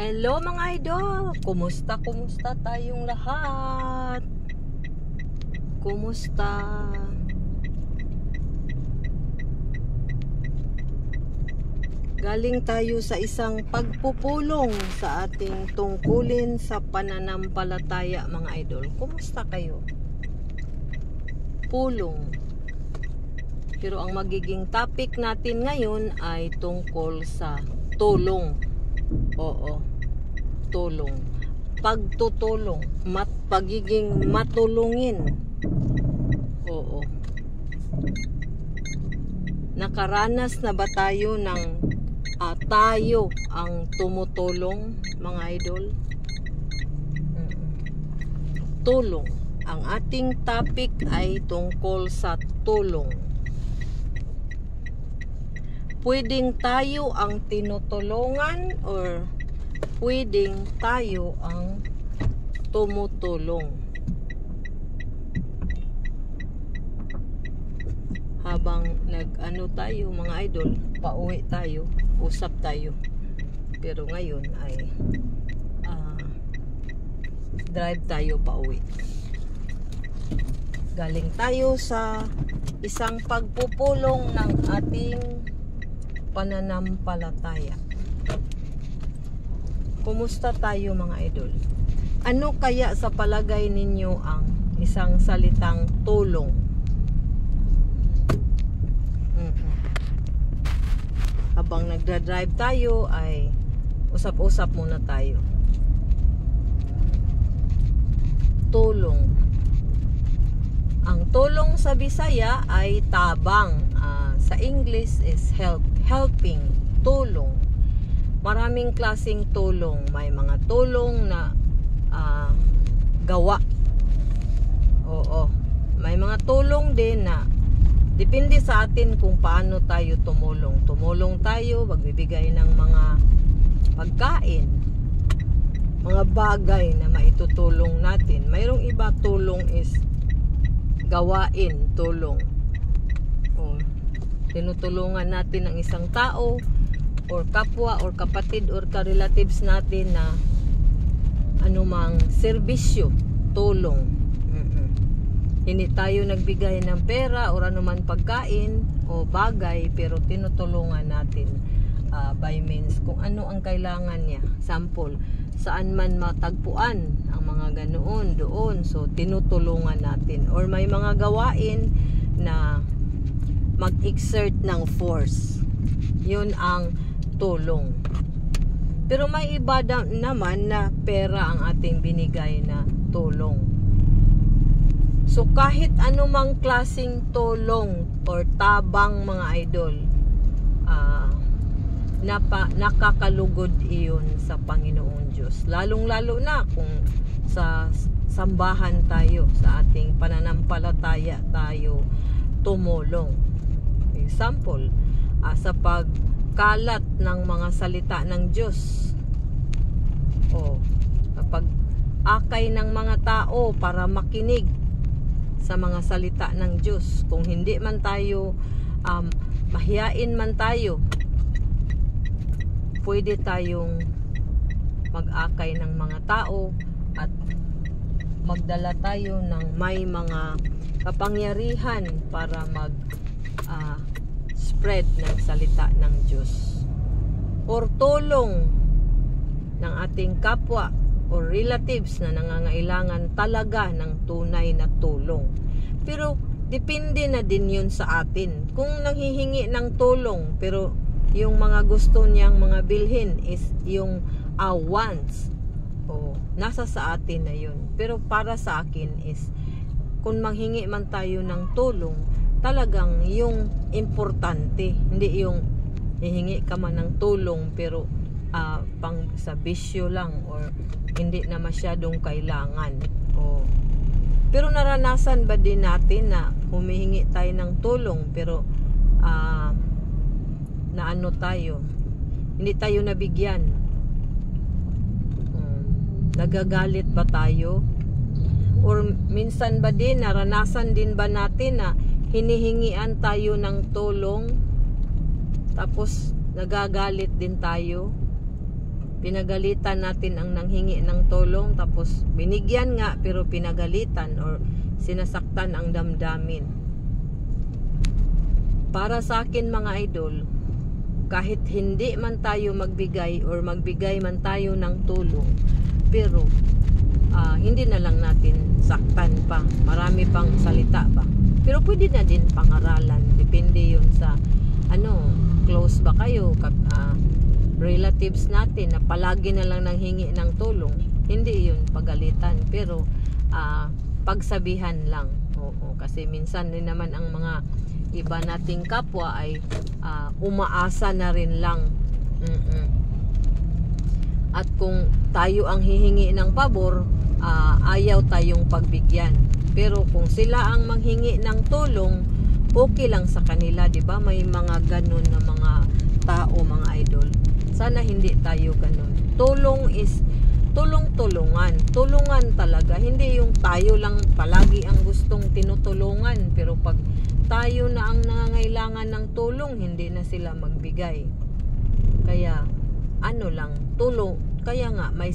Hello mga idol! Kumusta tayong lahat? Kumusta? Galing tayo sa isang pagpupulong sa ating tungkulin sa pananampalataya mga idol. Kumusta kayo? Pulong. Pero ang magiging topic natin ngayon ay tungkol sa tulong. Oo, tulong. Pagtutulong, pagiging matulungin. Oo. Nakaranas na ba tayo ng tayo ang tumutulong, mga idol? Tulong. Ang ating topic ay tungkol sa tulong. Pwedeng tayo ang tinutulungan or pwedeng tayo ang tumutulong. Habang nag-ano tayo mga idol, pauwi tayo, usap tayo. Pero ngayon ay drive tayo pauwi. Galing tayo sa isang pagpupulong ng ating pananampalataya. Kumusta tayo mga idol? Ano kaya sa palagay ninyo ang isang salitang tulong? Habang nagdadrive tayo ay usap-usap muna tayo. Tulong. Ang tulong sa Bisaya ay tabang. Sa English is helping, tulong. Maraming klaseng tulong. May mga tulong na gawa. Oo. May mga tulong din na depende sa atin kung paano tayo tumulong. Tumulong tayo, magbibigay ng mga pagkain, mga bagay na maitutulong natin. Mayroong iba tulong is gawain, tulong. Tinutulungan natin ang isang tao or kapwa or kapatid or ka-relatives natin na anumang serbisyo, tulong. Hindi tayo nagbigay ng pera or anuman pagkain o bagay, pero tinutulungan natin by means kung ano ang kailangan niya. Sample, saan man matagpuan ang mga ganoon doon, so tinutulungan natin. Or may mga gawain na mag-exert ng force, yun ang tulong. Pero may iba naman na pera ang ating binigay na tulong. So kahit anumang klaseng tulong or tabang mga idol, nakakalugod iyon sa Panginoon Diyos. Lalong-lalo na kung sa sambahan tayo, sa ating pananampalataya tayo tumulong. Example, sa pagkalat ng mga salita ng Diyos, o kapag akay ng mga tao para makinig sa mga salita ng Diyos. Kung hindi man tayo mahiyain man tayo, pwede tayong mag-akay ng mga tao at magdala tayo ng may mga kapangyarihan para spread ng salita ng Diyos. Or tulong ng ating kapwa or relatives na nangangailangan talaga ng tunay na tulong. Pero depende na din yun sa atin. Kung nanghihingi ng tulong pero yung mga gusto niyang mga bilhin is yung wants, nasa sa atin na yun. Pero para sa akin is kung manghingi man tayo ng tulong, talagang yung importante, hindi yung hihingi ka man ng tulong pero pang sa bisyo lang or hindi na masyadong kailangan. Pero naranasan ba din natin na humihingi tayo ng tulong pero na ano tayo, hindi tayo nabigyan? Nagagalit ba tayo? Or minsan ba din naranasan din ba natin na hinihingian tayo ng tulong tapos nagagalit din tayo? pinagalitan natin ang nanghingi ng tulong, tapos binigyan nga pero pinagalitan or sinasaktan ang damdamin. Para sa akin mga idol, kahit hindi man tayo magbigay or magbigay man tayo ng tulong, pero hindi na lang natin saktan pa, marami pang salita pa, pero pwede na din pangaralan, depende yun sa close ba kayo, relatives natin na palagi na lang nanghingi ng tulong, hindi yun pagalitan, pero pagsabihan lang. Oo, kasi minsan din naman ang mga iba nating kapwa ay umaasa na rin lang. At kung tayo ang hihingi ng pabor, ayaw tayong pagbigyan. Pero kung sila ang manghingi ng tulong, okay lang sa kanila, 'di ba? May mga ganun na mga tao, mga idol. Sana hindi tayo ganun. Tulong is tulong-tulungan. Tulungan talaga. Hindi yung tayo lang palagi ang gustong tinutulungan. Pero pag tayo na ang nangangailangan ng tulong, hindi na sila magbigay. Kaya lang, tulong. Kaya nga may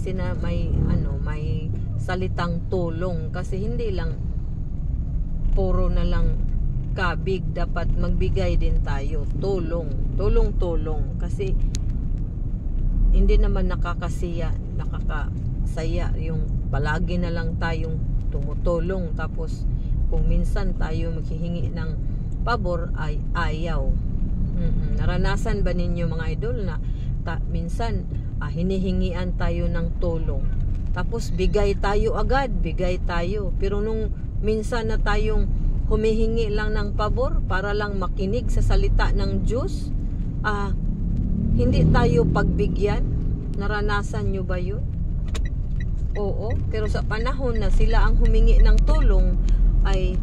salitang tulong, kasi hindi lang puro na lang kabig, dapat magbigay din tayo. Tulong kasi hindi naman nakakasaya yung palagi na lang tayong tumutulong, tapos kung minsan tayo maghihingi ng pabor ay ayaw. Naranasan ba ninyo mga idol na minsan hinihingian tayo ng tulong, tapos bigay tayo agad, pero nung minsan na tayong humihingi lang ng pabor para lang makinig sa salita ng Diyos, hindi tayo pagbigyan. Naranasan nyo ba yun? Oo, pero sa panahon na sila ang humingi ng tulong ay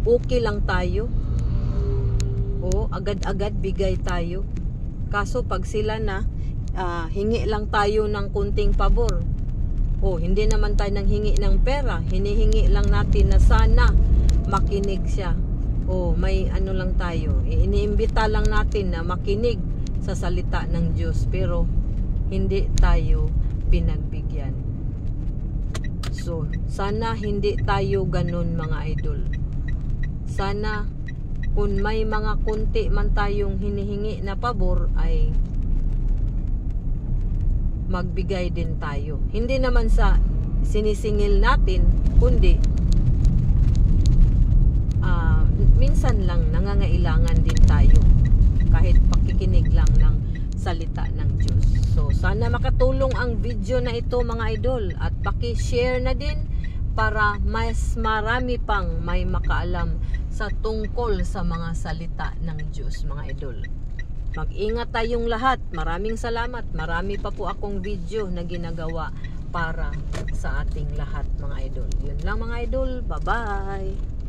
okay lang tayo. Oo, agad-agad bigay tayo. Kaso pag sila na hingi lang tayo ng kunting pabor, hindi naman tayo nang hingi ng pera, hinihingi lang natin na sana makinig siya. May lang tayo, iniimbita lang natin na makinig sa salita ng Diyos, pero hindi tayo pinagbigyan. So, sana hindi tayo ganun mga idol. Sana kung may mga kunti man tayong hinihingi na pabor ay magbigay din tayo. Hindi naman sa sinisingil natin, kundi minsan lang nangangailangan din tayo, kahit pakikinig lang ng salita ng Diyos. So sana makatulong ang video na ito mga idol, at paki-share na din para mas marami pang may makaalam sa tungkol sa mga salita ng Diyos mga idol. Mag-ingat tayong lahat. Maraming salamat. Marami pa po akong video na ginagawa para sa ating lahat mga idol. Yun lang mga idol. Bye-bye!